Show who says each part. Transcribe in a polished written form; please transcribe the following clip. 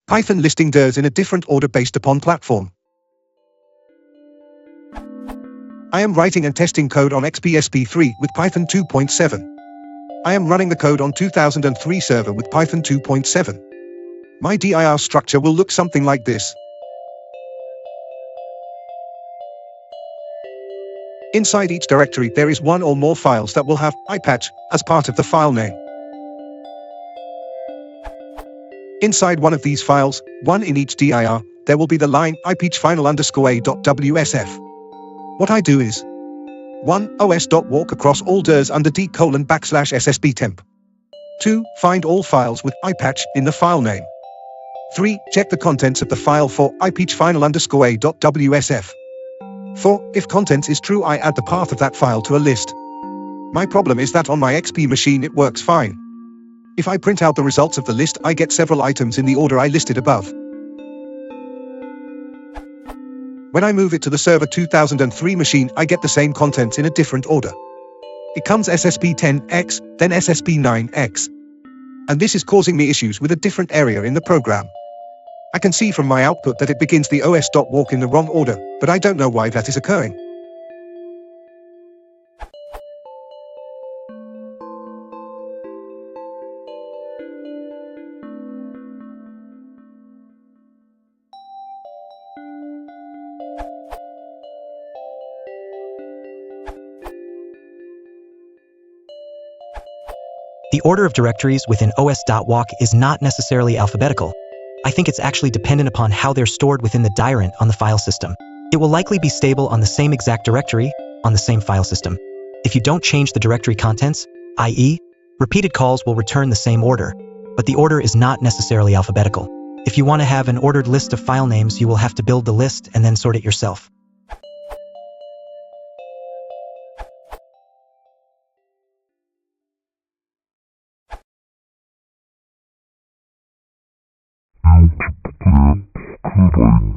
Speaker 1: Python listing DIRs in a different order based upon platform. I am writing and testing code on XPSP3 with Python 2.7. I am running the code on 2003 server with Python 2.7. My dir structure will look something like this. Inside each directory there is one or more files that will have ipatch as part of the file name. Inside one of these files, one in each dir, there will be the line ipatch_a.wsf. What I do is 1. os.walk across all dirs under d:\\ssb temp. 2. Find all files with ipatch in the file name. 3. Check the contents of the file for ipatch_a.wsf. 4. If contents is true, I add the path of that file to a list. My problem is that on my XP machine it works fine. If I print out the results of the list, I get several items in the order I listed above. When I move it to the server 2003 machine, I get the same contents in a different order. It comes SSB10X, then SSB9X. And this is causing me issues with a different area in the program. I can see from my output that it begins the os.walk in the wrong order, but I don't know why that is occurring.
Speaker 2: The order of directories within os.walk is not necessarily alphabetical. I think it's actually dependent upon how they're stored within the dirent on the file system. It will likely be stable on the same exact directory on the same file system. If you don't change the directory contents, i.e., repeated calls will return the same order, but the order is not necessarily alphabetical. If you want to have an ordered list of file names, you will have to build the list and then sort it yourself.
Speaker 3: Output